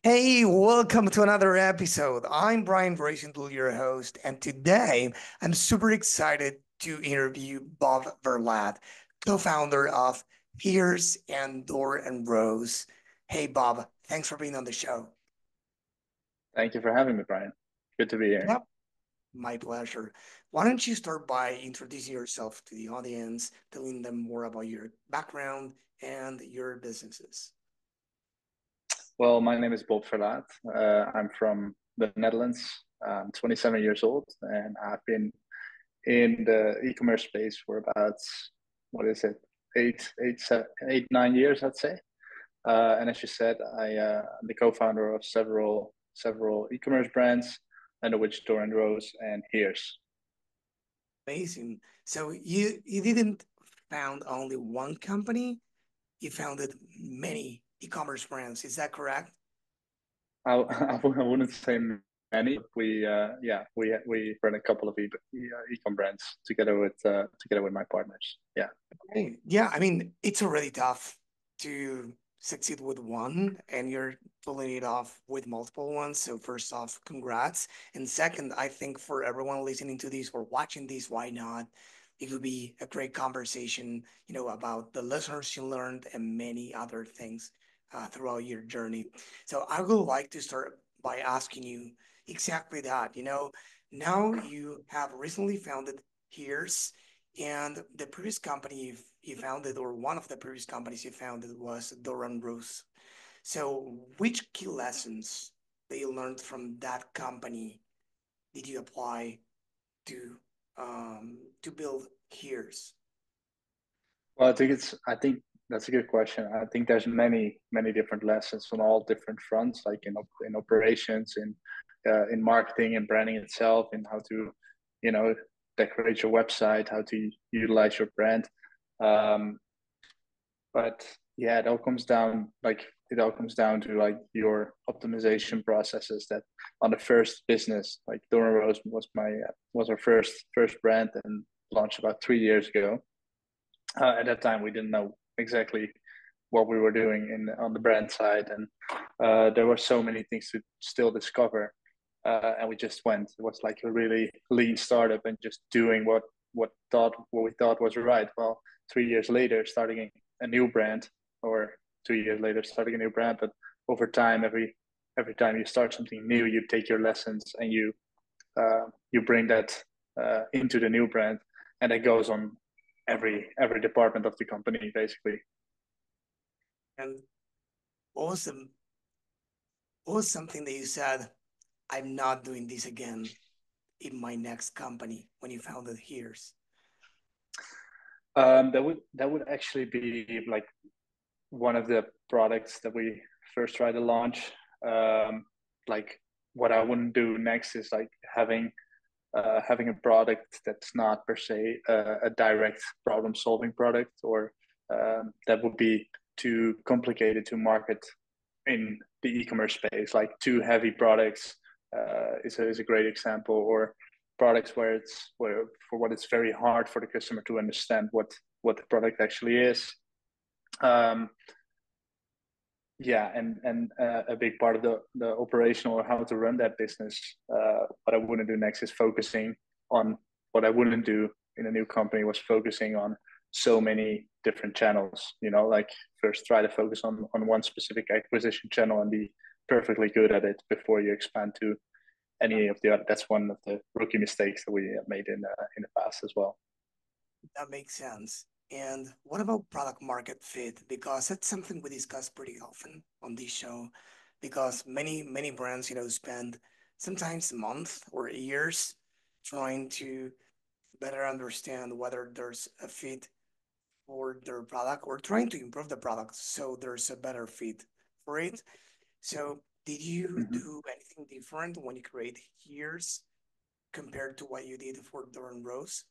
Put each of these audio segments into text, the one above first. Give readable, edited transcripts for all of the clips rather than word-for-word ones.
Hey, welcome to another episode. I'm Roisentul, your host, and today I'm super excited to interview Bob Verlaat, co-founder of Here's and Dore and Rose. Hey, Bob, thanks for being on the show. Thank you for having me, Brian. Good to be here. Yep, my pleasure. Why don't you start by introducing yourself to the audience, telling them more about your background and your businesses? Well, my name is Bob Verlaat. I'm from the Netherlands. I'm 27 years old, and I've been in the e-commerce space for about what is it, 9 years, I'd say. And as you said, I'm the co-founder of several e-commerce brands, under which Dore and Rose and Here's. Amazing. So you didn't found only one company, you founded many e-commerce brands. Is that correct? I wouldn't say many. We run a couple of e-com brands together with my partners. Yeah. Hey, yeah, I mean, it's already tough to succeed with one, and you're pulling it off with multiple ones. So first off, congrats. And second, I think for everyone listening to this or watching this, why not? It would be a great conversation, about the lessons you learned and many other things throughout your journey. So I would like to start by asking you exactly that. Now you have recently founded Here's, and the previous company you founded, or one of the previous companies you founded, was Dore and Rose. So, which key lessons that you learned from that company did you apply to build Here's? Well, I think that's a good question. I think there's many different lessons on all different fronts, like in operations, in marketing and branding itself, and how to, you know, decorate your website, how to utilize your brand. Um, but yeah, it all comes down to like your optimization processes. That on the first business, like Dore and Rose was our first brand and launched about 3 years ago. At that time, we didn't know exactly what we were doing in on the brand side, and there were so many things to still discover. And we just went. It was like a really lean startup and just doing what we thought was right. Well, 3 years later, starting a new brand, or 2 years later, starting a new brand. But over time, every time you start something new, you take your lessons and you bring that into the new brand, and it goes on every department of the company basically. And what was the what was something that you said, I'm not doing this again in my next company when you founded Here's? That would actually be like one of the products that we first tried to launch. Like what I wouldn't do next is like having a product that's not per se a direct problem solving product, or that would be too complicated to market in the e-commerce space. Like too heavy products is a great example, or products where for what it's very hard for the customer to understand what the product actually is. Um, yeah, and a big part of the operational or how to run that business. What I wouldn't do next is focusing on what I wouldn't do in a new company was focusing on so many different channels. Like first try to focus on one specific acquisition channel and be perfectly good at it before you expand to any of the other. That's one of the rookie mistakes that we have made in the past as well. That makes sense. And what about product market fit? Because that's something we discuss pretty often on this show. Because many brands, spend sometimes months or years trying to better understand whether there's a fit for their product or trying to improve the product so there's a better fit for it. So, did you Mhm. do anything different when you create Here's compared to what you did for Dore and Rose?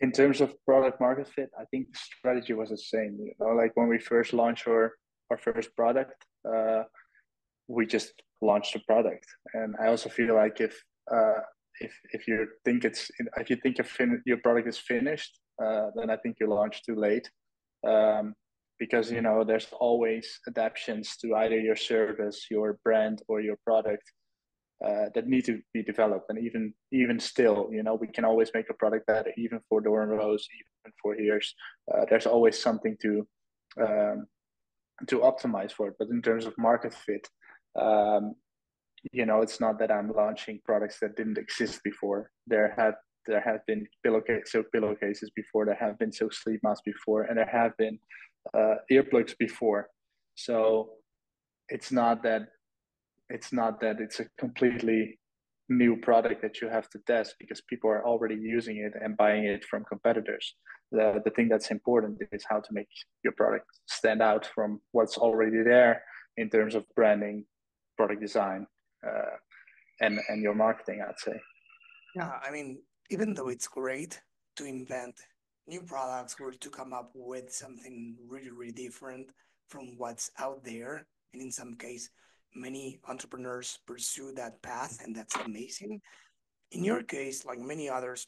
In terms of product market fit, I think the strategy was the same. Like when we first launched our first product, we just launched a product. And I also feel like if you think if you think your product is finished, then I think you launched too late. Um, because there's always adaptations to either your service, your brand, or your product that need to be developed. And even still, we can always make a product better, even for Dore and Rose, even for ears. There's always something um, to optimize for it. But in terms of market fit, um, it's not that I'm launching products that didn't exist before. There have been silk pillowcases before. There have been silk sleep masks before, and there have been earplugs before. So it's not that it's a completely new product that you have to test, because people are already using it and buying it from competitors. The thing that's important is how to make your product stand out from what's already there in terms of branding, product design, uh, and your marketing, I'd say. Yeah, I mean, even though it's great to invent new products or to come up with something really, really different from what's out there, and in some case, many entrepreneurs pursue that path, and that's amazing. In your case, like many others,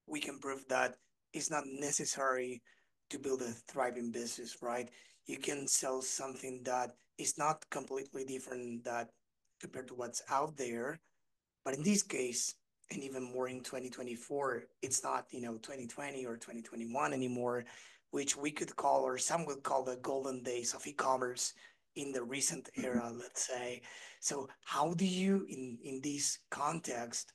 we can prove that it's not necessary to build a thriving business, right? You can sell something that is not completely different that compared to what's out there, but in this case, and even more in 2024, it's not, 2020 or 2021 anymore, which we could call, or some would call, the golden days of e-commerce in the recent Mhm. era, let's say. So how do you, in this context,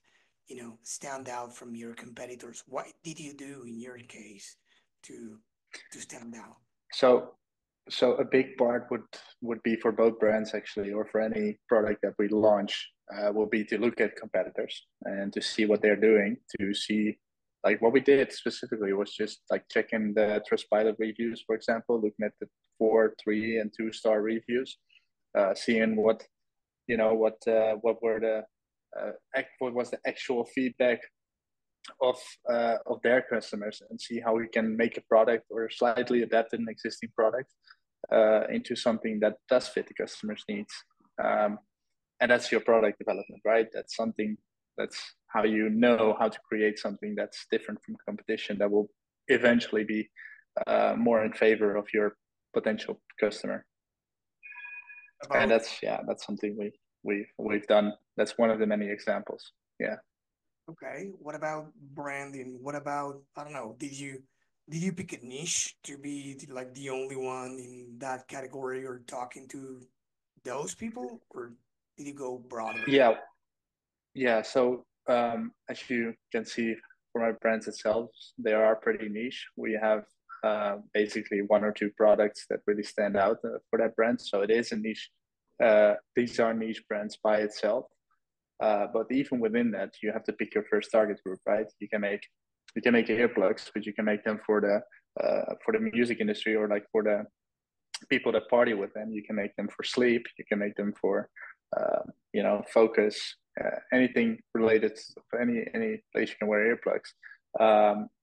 stand out from your competitors? What did you do in your case to to stand out? So, so a big part would be for both brands actually, or for any product that we launch, will be to look at competitors and to see what they're doing. To see, like, what we did specifically was just like checking the Trustpilot reviews, for example, looking at the 4, 3, and 2-star reviews, seeing what were what was the actual feedback of their customers, and see how we can make a product or slightly adapt an existing product into something that does fit the customer's needs. Um, and that's your product development, right? That's how you know how to create something that's different from competition, that will eventually be more in favor of your potential customer. And About that's something we've done. That's one of the many examples. Yeah. Okay, what about branding? What about, I don't know, did you pick a niche to be like the only one in that category or talking to those people, or did you go broader? Yeah, Yeah, so as you can see from our brands itself, they are pretty niche. We have basically one or two products that really stand out for that brand. So it is a niche. These are niche brands by itself. But even within that, you have to pick your first target group, right? You can make earplugs, but you can make them for the music industry, or like for the people that party with them. You can make them for sleep. You can make them for focus, anything related to any place you can wear earplugs.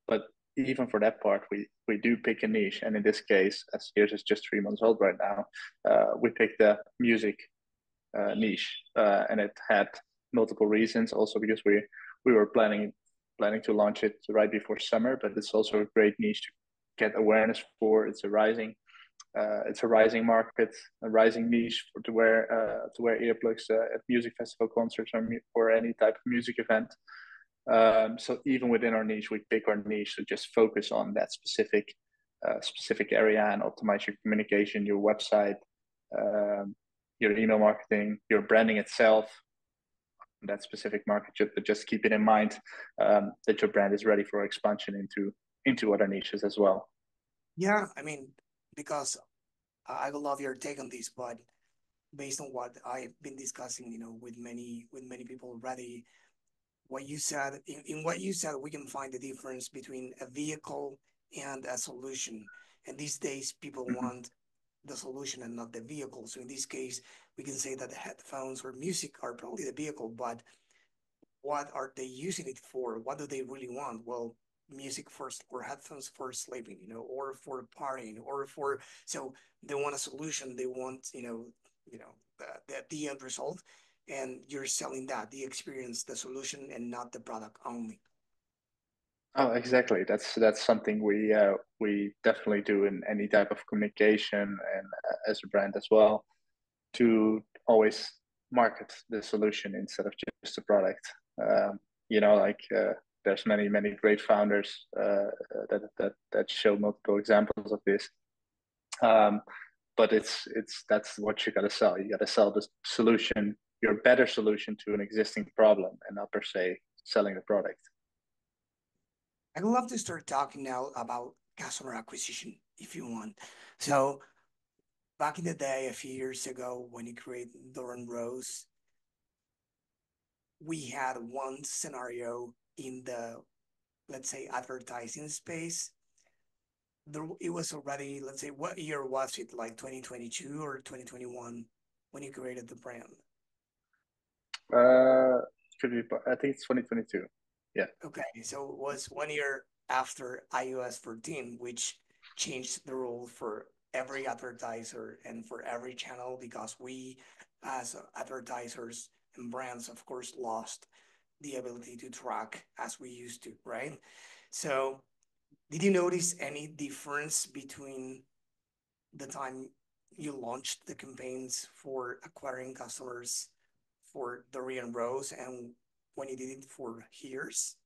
But even for that part, we do pick a niche, and in this case, as yours is just 3 months old right now, we picked the music niche, and it had multiple reasons. Also because we were planning to launch it right before summer, but it's also a great niche to get awareness for. It's a rising market, a rising niche to wear earplugs at music festival concerts, or any type of music event. So even within our niche, we pick our niche to just focus on that specific area, and optimize your communication, your website, um, your email marketing, your branding itself, that specific market. But just keep it in mind, that your brand is ready for expansion into other niches as well. Yeah, I mean, because I love your take on this, but based on what I've been discussing, with many people already, what you said, in what you said, we can find the difference between a vehicle and a solution. And these days, people Mhm. want the solution and not the vehicle. So in this case, we can say that the headphones or music are probably the vehicle, but what are they using it for? What do they really want? Well, music first, or headphones for sleeping, or for partying, or for, so they want a solution. They want, the end result, and you're selling that, the experience, the solution, and not the product only. Oh, exactly. That's something we definitely do in any type of communication and as a brand as well, to always market the solution instead of just the product. Like there's many great founders that show multiple examples of this. Um, but it's that's what you got to sell. You got to sell the solution, your better solution to an existing problem, and not per se selling the product. I'd love to start talking now about customer acquisition if you want. So back in the day, a few years ago, when you created Dore and Rose, we had one scenario in the, let's say, advertising space. It was already, let's say, what year was it? Like 2022 or 2021 when you created the brand? Uh, could be. I think it's 2022. Yeah. Okay, so it was 1 year after iOS 14, which changed the rule for every advertiser and for every channel because we, as advertisers and brands, of course, lost the ability to track as we used to, right? So, did you notice any difference between the time you launched the campaigns for acquiring customers for Dore and Rose and when you did it for Hears?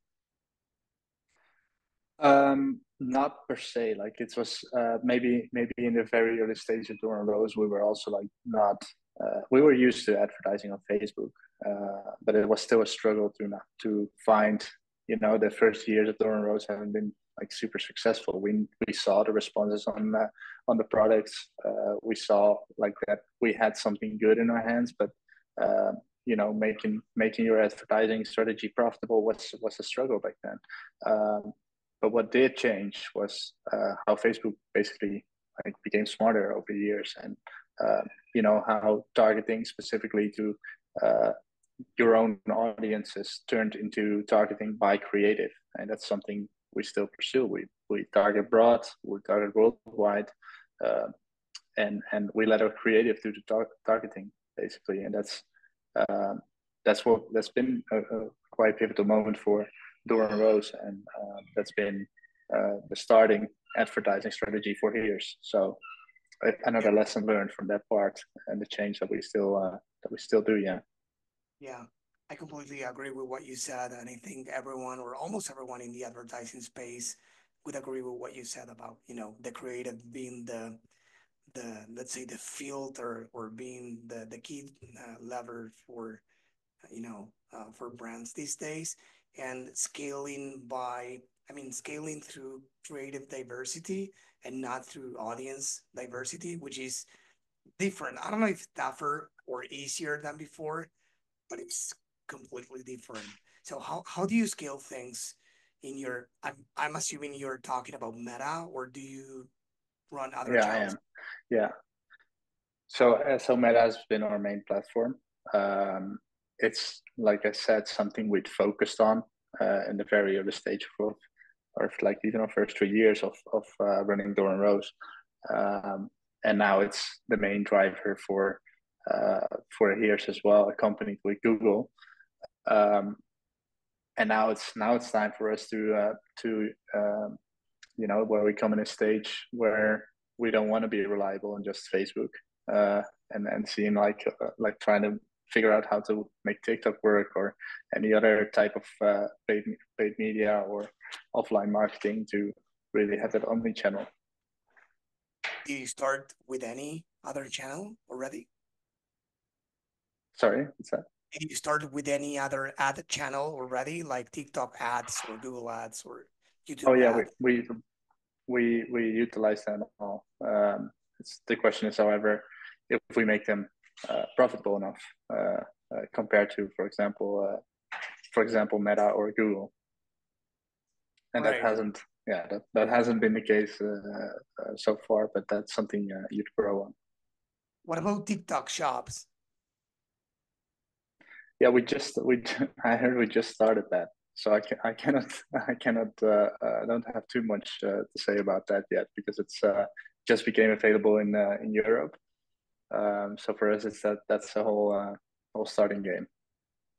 Not per se. Like it was maybe in the very early stage of Dore and Rose, we were also like not. We were used to advertising on Facebook, but it was still a struggle to not to find. The first years of Dore and Rose haven't been like super successful. We saw the responses on the products. We saw like that we had something good in our hands, but making your advertising strategy profitable was a struggle back then. But what did change was how Facebook basically like became smarter over the years, and how targeting specifically to uh, your own audiences turned into targeting by creative, and that's something we still pursue. We target broad, we target worldwide, uh, and we let our creative do the targeting basically, and that's been a quite pivotal moment for Dore and Rose, and that's been the starting advertising strategy for years. So Yeah, another lesson learned from that part and the change that we still do. Yeah. yeah. I completely agree with what you said, and I think everyone or almost everyone in the advertising space would agree with what you said about, the creative being the let's say the filter or being the key lever for for brands these days and scaling scaling through creative diversity and not through audience diversity, which is different. I don't know if it's tougher or easier than before, but it's completely different. So how do you scale things in your I'm assuming you're talking about Meta, or do you run other Yeah, I channels? am. Yeah. So Meta has been our main platform. It's like I said, something we'd focused on in the very early stage of like even our first 3 years of running Dore and Rose, and now it's the main driver for years as well, accompanied with Google. Um, and now it's time for us to where we come in a stage where we don't want to be reliable on just Facebook, and seeing like trying to figure out how to make TikTok work or any other type of paid media or offline marketing to really have that omni channel. Do you start with any other channel already? Sorry, what's that? Did you start with any other ad channel already, like TikTok ads or Google ads or Oh YouTube yeah, ads? we utilize them all. The question is, however, if we make them profitable enough compared to, for example, Meta or Google, and that Right. hasn't, yeah, that hasn't been the case so far. But that's something you'd grow on. What about TikTok shops? Yeah, I heard we just started that, so I cannot I don't have too much to say about that yet because it's just became available in Europe. So for us, that's a whole starting game.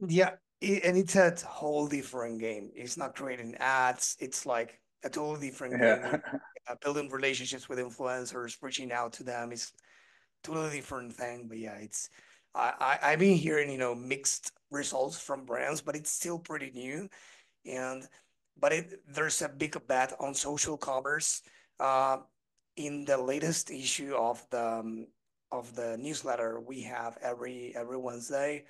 Yeah. And it's a whole different game. It's not creating ads. It's like a totally different game. Yeah. Building relationships with influencers, reaching out to them is totally different thing. But yeah, it's I've been hearing mixed results from brands, but it's still pretty new. And but there's a big bet on social commerce. Uh, in the latest issue of the newsletter we have every Wednesday,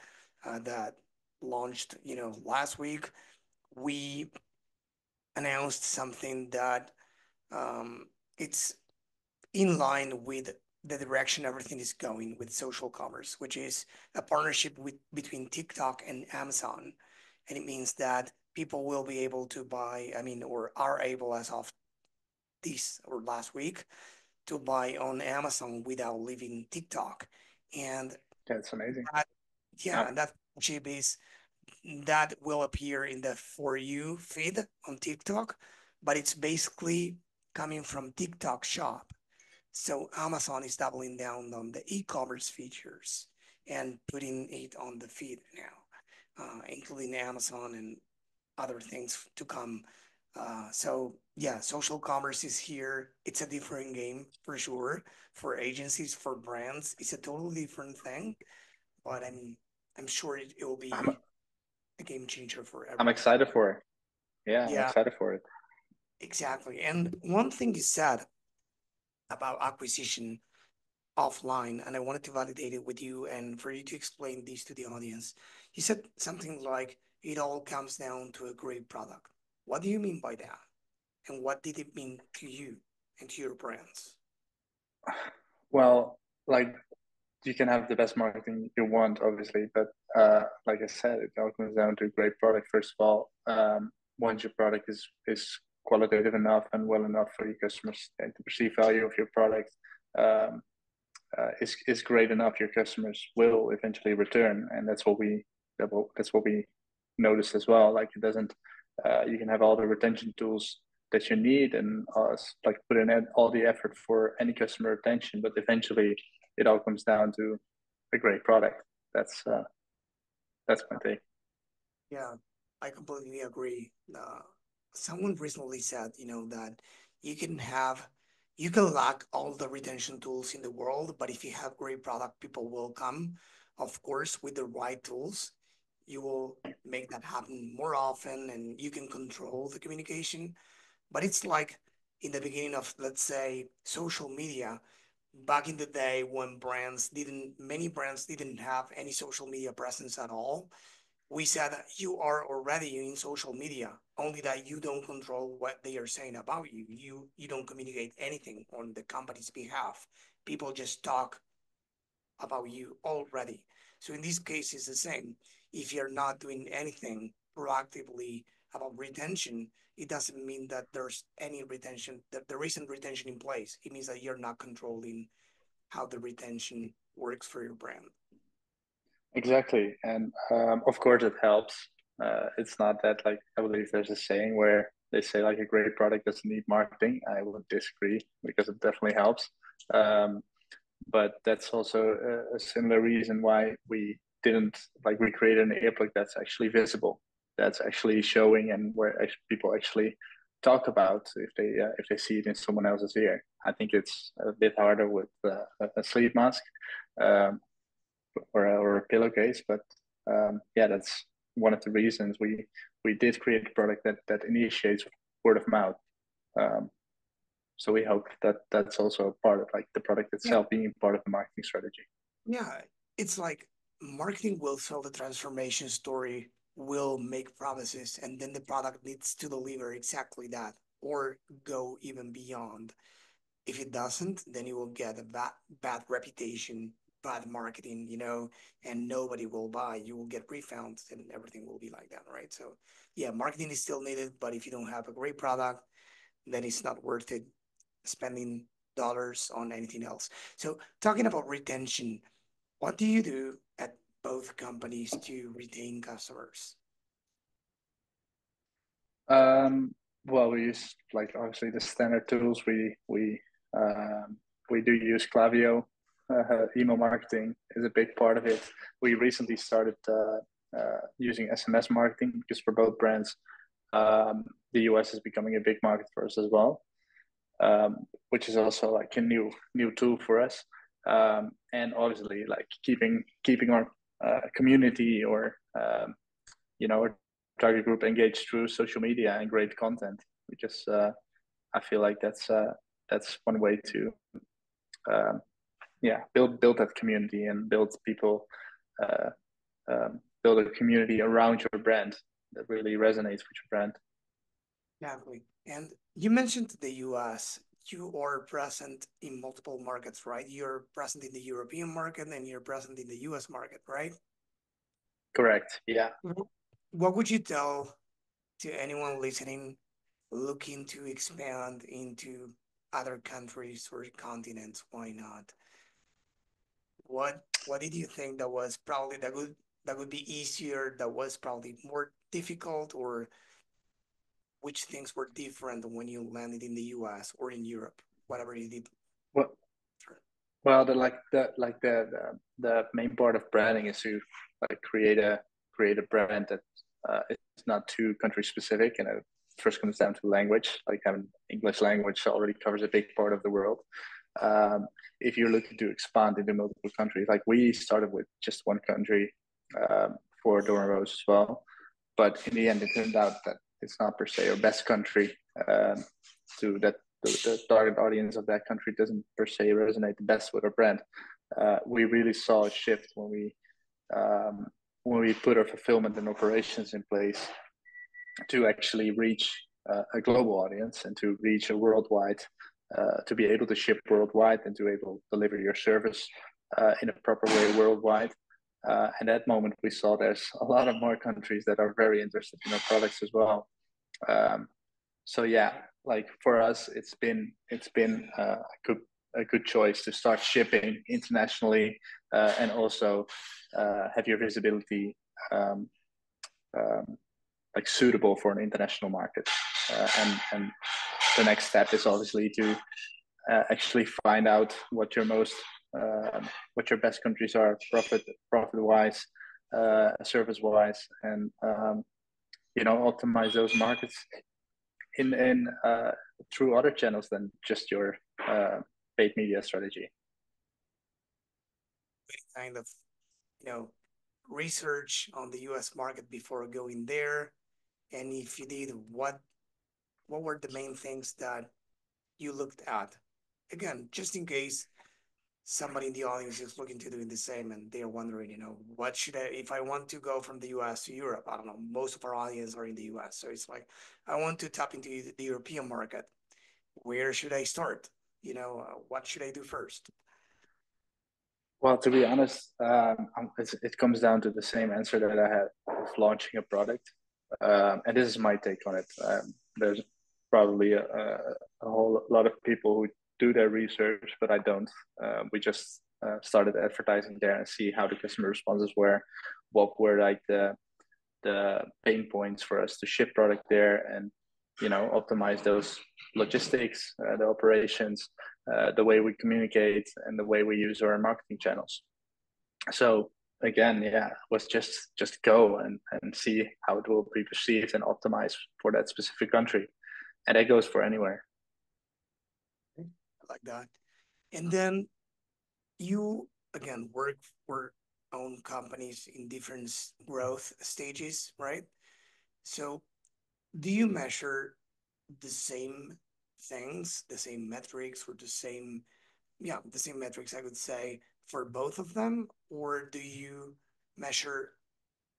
that launched last week, we announced something that um, it's in line with the direction everything is going with social commerce, which is a partnership between TikTok and Amazon. And it means that people will be able to buy, I mean, or are able as of this or last week to buy on Amazon without leaving TikTok. And That's amazing. that, yeah, Uh, and that chip is that will appear in the For You feed on TikTok, but it's basically coming from TikTok Shop. So Amazon is doubling down on the e-commerce features and putting it on the feed now, including Amazon and other things to come. So yeah, social commerce is here. It's a different game for sure. For agencies, for brands, it's a totally different thing. But I'm sure it will I'm be a game changer for I'm everyone. excited for it. Yeah, I'm Yeah, excited for it. exactly. And one thing you said about acquisition offline, and I wanted to validate it with you and for you to explain this to the audience. You said something like it all comes down to a great product. What do you mean by that? And what did it mean to you and to your brands? Well, like you can have the best marketing you want, obviously, but like I said, it all comes down to a great product. First of all, once your product is qualitative enough and well enough for your customers and to perceive value of your product, um, is great enough, your customers will eventually return, and that's what we noticed as well. Like it doesn't, you can have all the retention tools that you need and like put in all the effort for any customer retention, but eventually it all comes down to a great product. That's my take. Yeah, I completely agree. Someone recently said, that you can have, you can lack all the retention tools in the world, but if you have great product, people will come. Of course, with the right tools, you will make that happen more often and you can control the communication. But it's like in the beginning of, let's say, social media, back in the day when many brands didn't have any social media presence at all. We said that you are already in social media, only that you don't control what they are saying about you. You don't communicate anything on the company's behalf. People just talk about you already. So in this case, it's the same. If you're not doing anything proactively about retention, it doesn't mean that there's any retention, that there isn't retention in place. It means that you're not controlling how the retention works for your brand. Exactly, and of course it helps. It's not that like I believe there's a saying where they say like a great product doesn't need marketing. I would disagree because it definitely helps. Um, but that's also a similar reason why we didn't like we created an earplug that's actually visible, that's actually showing, and where people actually talk about if they see it in someone else's ear. I think it's a bit harder with a sleep mask. Um, or a pillowcase. But yeah, that's one of the reasons we did create a product that initiates word of mouth. Um, so we hope that that's also a part of like the product Yeah, itself being part of the marketing strategy. yeah. It's like marketing will sell the transformation story, will make promises, and then the product needs to deliver exactly that or go even beyond. If it doesn't, then you will get a bad reputation, bad marketing, and nobody will buy. You will get refunds and everything will be like that, right? So, yeah, marketing is still needed, but if you don't have a great product, then it's not worth it spending dollars on anything else. So, talking about retention, what do you do at both companies to retain customers? Um, well, we use like obviously the standard tools. We do use Klaviyo. Email marketing is a big part of it. We recently started using SMS marketing, because for both brands, the US is becoming a big market for us as well, which is also like a new tool for us. And obviously, like keeping our community or our target group engaged through social media and great content, because I feel like that's one way to build that community and uh, build a community around your brand that really resonates with your brand. Exactly. And you mentioned the US. You are present in multiple markets, right? You're present in the European market and you're present in the US market, right? Correct. Yeah. What would you tell to anyone listening looking to expand into other countries or continents? Why not? What did you think that was probably that would be easier, that was probably more difficult, or which things were different when you landed in the US or in Europe, whatever you did? Well, well, the main part of branding is to like create a brand that is not too country specific, and it first comes down to language. Like having English language already covers a big part of the world. If you're looking to expand into multiple countries, like we started with just one country for Dore and Rose as well, but in the end, it turned out that it's not per se our best country. To that, the target audience of that country doesn't per se resonate the best with our brand. We really saw a shift when we put our fulfillment and operations in place to actually reach a global audience and to reach a worldwide, to be able to ship worldwide and to able to deliver your service in a proper way worldwide. And that moment, we saw there's a lot of more countries that are very interested in our products as well. So yeah, like for us, it's been a good choice to start shipping internationally and also have your visibility um, um, like suitable for an international market. And the next step is obviously to actually find out what your best countries are, profit wise, service wise, and optimize those markets in through other channels than just your paid media strategy. Kind of, you know, research on the US market before going there? And if you did, what were the main things that you looked at? Again, just in case somebody in the audience is looking to doing the same and they're wondering, what should I, if I want to go from the US to Europe? I don't know, most of our audience are in the US. So it's like, I want to tap into the European market. Where should I start? What should I do first? Well, to be honest, it comes down to the same answer that I had with launching a product, and this is my take on it. There's probably a whole lot of people who do their research, but I don't. We just started advertising there and see how the customer responses were, what were like the pain points for us to ship product there, and optimize those logistics, the operations, the way we communicate, and the way we use our marketing channels. So again, yeah, was just go and see how it will be perceived and optimize for that specific country, and that goes for anywhere. I like that. And then you again work for own companies in different growth stages, right? So do you measure the same things, the same metrics, or the same metrics, I would say, for both of them? Or do you measure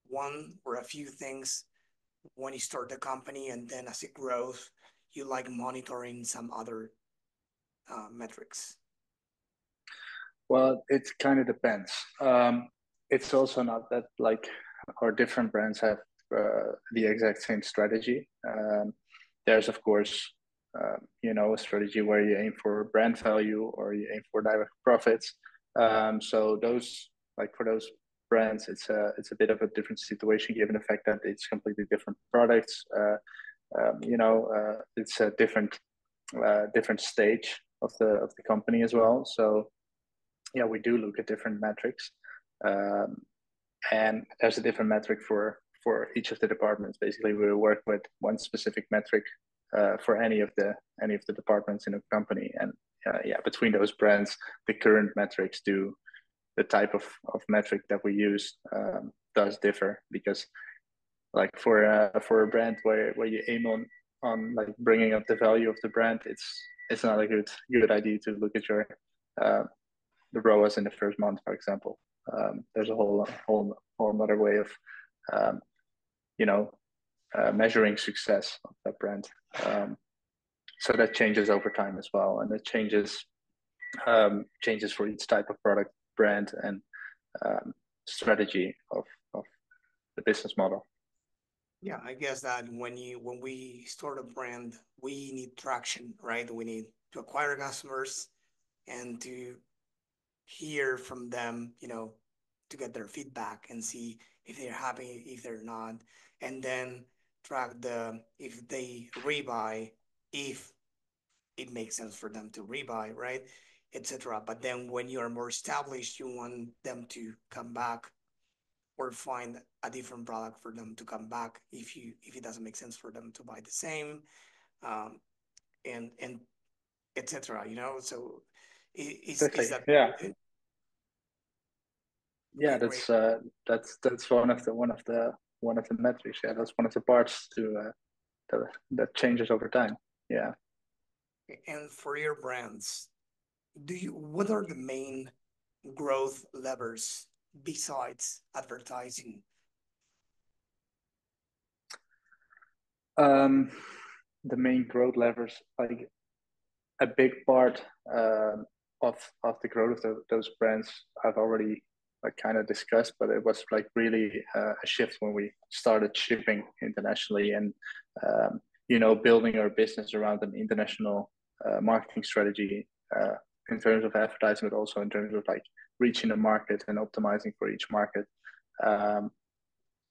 one or a few things when you start the company and then as it grows, you like monitoring some other metrics? Well, it kind of depends. It's also not that like our different brands have the exact same strategy. There's of course, a strategy where you aim for brand value or you aim for direct profits. So those like for those brands, it's a bit of a different situation given the fact that it's completely different products. It's a different stage of the company as well. So yeah, we do look at different metrics. Um, and there's a different metric for each of the departments. Basically, we work with one specific metric for any of the departments in a company, and yeah, between those brands, the current metrics do the type of metric that we use does differ, because like for a brand where you aim on like bringing up the value of the brand, it's not a good idea to look at your uh, the ROAS in the first month, for example. There's a whole another way of um, you know measuring success of that brand. So that changes over time as well, and it changes for each type of product, brand, and strategy of the business model. Yeah, I guess that when we start a brand, we need traction, right? We need to acquire customers and to hear from them, to get their feedback and see if they're happy, if they're not, and then track if they rebuy, if it makes sense for them to rebuy, right? Etc. But then when you are more established, you want them to come back or find a different product for them to come back if it doesn't make sense for them to buy the same, um, and etc. So is Exactly. that Yeah. Yeah, okay? Great. that's one of the metrics. Yeah, that's one of the parts that changes over time. Yeah. And for your brands, what are the main growth levers besides advertising? Um, the main growth levers, like a big part of the growth of those brands, I've already like kind of discussed, but it was like really a shift when we started shipping internationally, and building our business around an international marketing strategy in terms of advertising, but also in terms of like reaching the market and optimizing for each market. Um,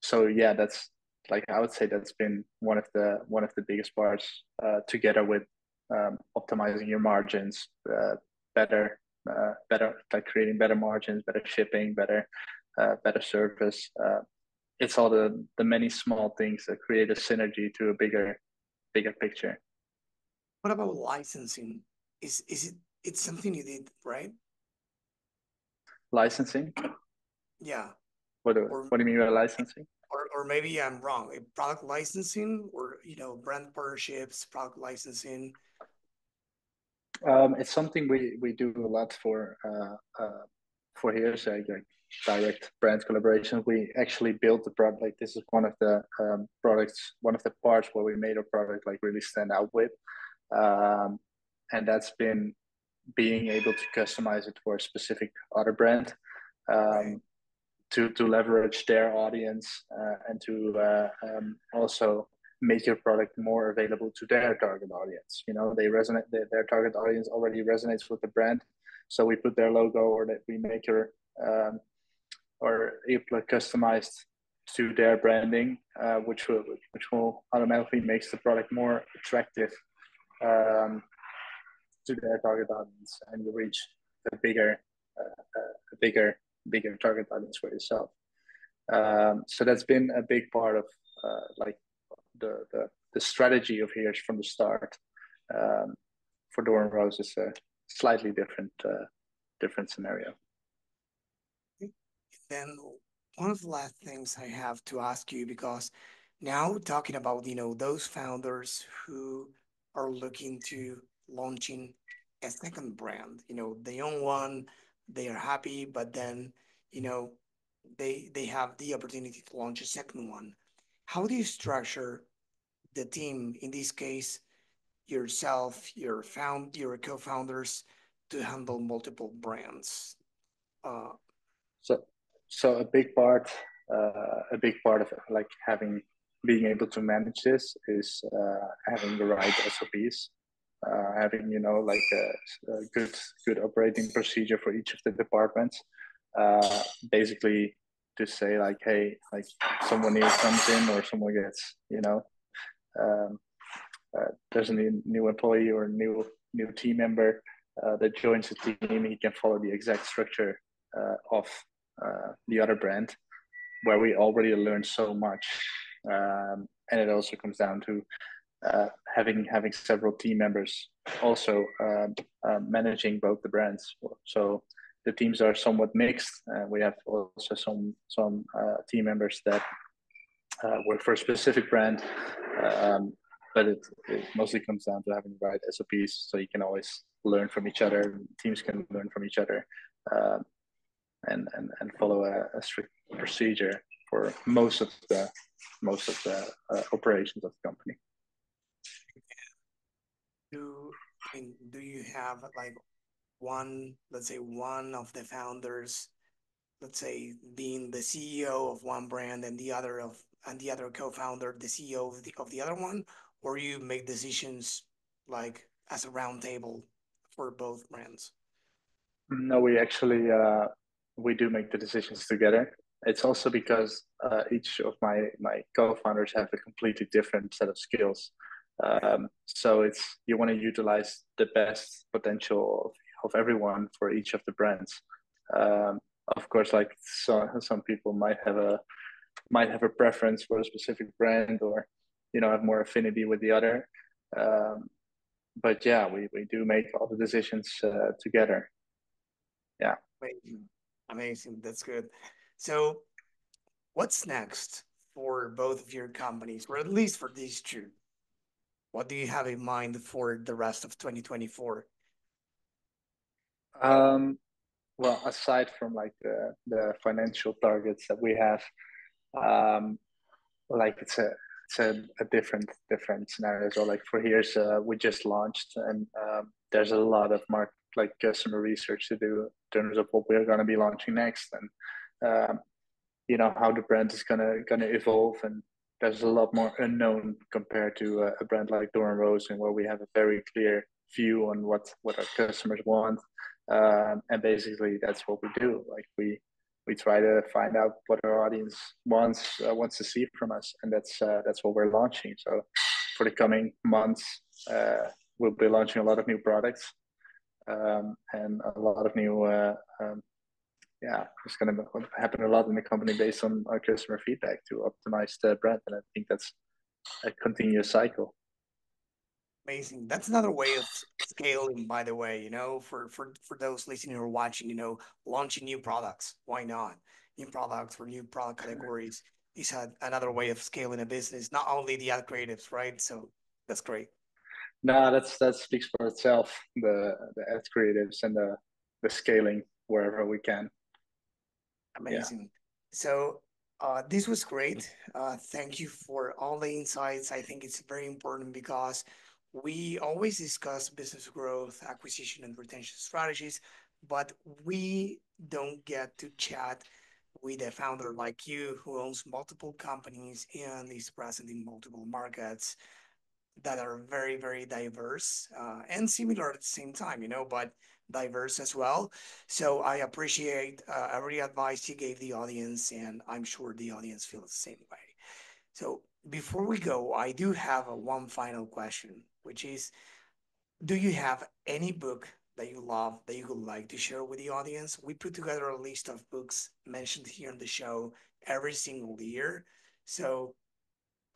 so yeah, that's like I would say that's been one of the biggest parts, together with optimizing your margins, better like creating better margins, better shipping, better service. It's all the many small things that create a synergy to a bigger picture. What about licensing? It's something you did, right? Licensing. Yeah. Or What do you mean by licensing? or maybe I'm wrong. Product licensing or brand partnerships, product licensing. It's something we do a lot for here, so like direct brand collaboration. We actually built the product. Like this is one of the products, one of the parts where we made a product like really stand out with, um, and that's been being able to customize it for a specific other brand, Right. um, to leverage their audience, and to also make your product more available to their target audience. They resonate. Their target audience already resonates with the brand, so we put their logo, or that we make your or customized to their branding, which will automatically makes the product more attractive um, to their target audience, and you reach a bigger target audience for yourself. So that's been a big part of like the strategy of Here's from the start. Um, for Dore and Rose is a slightly different scenario. Then one of the last things I have to ask you, because now talking about, those founders who are looking to launching a second brand, they own one, they are happy, but then, you know, they have the opportunity to launch a second one. How do you structure the team, in this case, yourself, your co-founders, to handle multiple brands? Uh, So so a big part of like being able to manage this is having the right SOPs, having like a good operating procedure for each of the departments. Basically, to say like, hey, like someone new comes in, or someone gets um, there's a new employee or new team member that joins the team. He can follow the exact structure of the other brand. where we already learned so much. And it also comes down to having several team members also managing both the brands. So the teams are somewhat mixed. We have also some team members that work for a specific brand, um, but it mostly comes down to having the right SOPs, so you can always learn from each other. Teams can learn from each other, um, and follow a strict procedure for most of the operations of the company. Do I mean, do you have like one, let's say one of the founders, let's say being the CEO of one brand and the other co-founder, the CEO of the other one, or you make decisions like as a round table for both brands? No, we do make the decisions together. It's also because each of my co-founders have a completely different set of skills. Right. So it's you want to utilize the best potential of everyone for each of the brands. Um, of course, like some people might have a preference for a specific brand, or have more affinity with the other. Um, but yeah, we do make all the decisions together. Yeah. Amazing. Amazing. That's good. So what's next for both of your companies, or at least for these two? What do you have in mind for the rest of 2024? Um, well, aside from like the financial targets that we have, um, like it's a different scenario. So like for here's we just launched, and there's a lot of market like customer research to do in terms of what we're going to be launching next, and how the brand is gonna evolve. And there's a lot more unknown compared to a brand like Dore and Rose, and where we have a very clear view on what our customers want. And basically that's what we do. Like we try to find out what our audience wants to see from us, and that's what we're launching. So for the coming months, we'll be launching a lot of new products, and a lot of new yeah, it's going to happen a lot in the company based on our customer feedback to optimize the brand. And I think that's a continuous cycle. Amazing. That's another way of scaling, by the way, for those listening or watching, launching new products. Why not? New products or new product categories is another way of scaling a business, not only the ad creatives, right? So that's great. No, that speaks for itself. The ad creatives and the scaling wherever we can. Yeah. Amazing. So this was great. Thank you for all the insights. I think it's very important because we always discuss business growth, acquisition, and retention strategies, but we don't get to chat with a founder like you who owns multiple companies and is present in multiple markets that are very, very diverse and similar at the same time, but diverse as well. So I appreciate every advice you gave the audience, and I'm sure the audience feels the same way. So before we go, I do have one final question, which is, do you have any book that you love that you would like to share with the audience? We put together a list of books mentioned here in the show every single year. So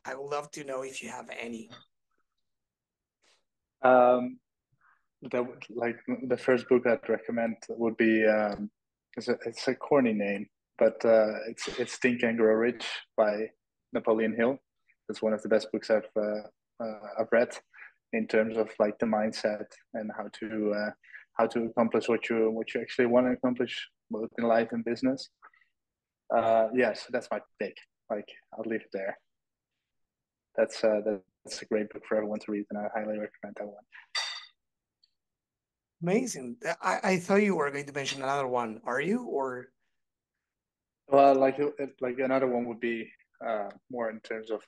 I would love to know if you have any. Um, like the first book I'd recommend would be it's a corny name, but it's Think and Grow Rich by Napoleon Hill. That's one of the best books I've read in terms of like the mindset and how to accomplish what you actually want to accomplish both in life and business. Yeah, so that's my pick. Like I'll leave it there. That's a great book for everyone to read, and I highly recommend that one. Amazing. I thought you were going to mention another one. Are you? Or Well, like another one would be more in terms of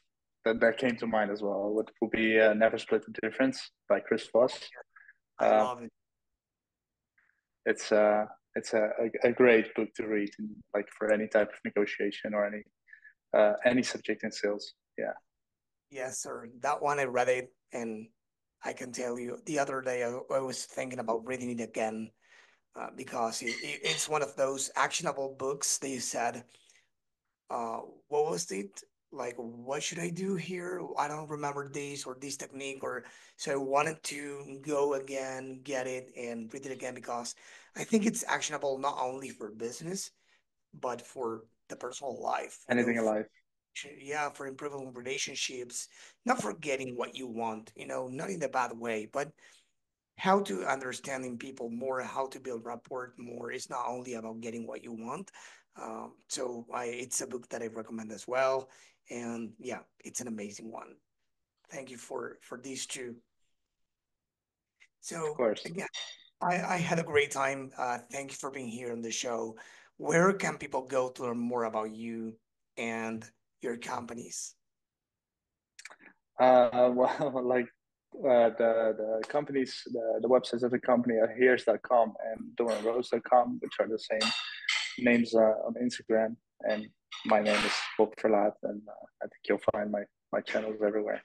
that came to mind as well. Would be Never Split the Difference by Chris Voss. I Uh, love it. it's uh, it's a great book to read, like for any type of negotiation or any subject in sales. Yeah. Yes, sir. That one I read it, and I can tell you the other day I was thinking about reading it again because it's one of those actionable books that you said uh, what was it? Like, what should I do here? I don't remember this or this technique, or so I wanted to go again, get it, and read it again because I think it's actionable not only for business but for the personal life. Anything in life. Yeah, for improving relationships, not for getting what you want, not in a bad way, but how to understanding people more, how to build rapport more. It's not only about getting what you want. It's a book that I recommend as well. And yeah, it's an amazing one. Thank you for these two. Of So course. again, I had a great time. Thank you for being here on the show. Where can people go to learn more about you and your companies? Well, like the companies, the websites of the company are here's.com and doreandrose.com, which are the same names on Instagram. And my name is Verlaat, and I think you'll find my channels everywhere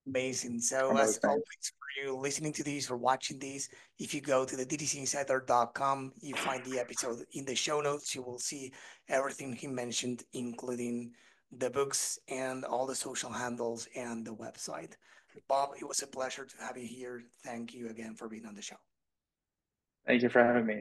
Amazing. So, on as those names. always, for you listening to this or watching this, if you go to the DTCinsider.com, you find the episode in the show notes. You will see everything he mentioned, including the books and all the social handles and the website. Bob, it was a pleasure to have you here. Thank you again for being on the show. Thank you for having me.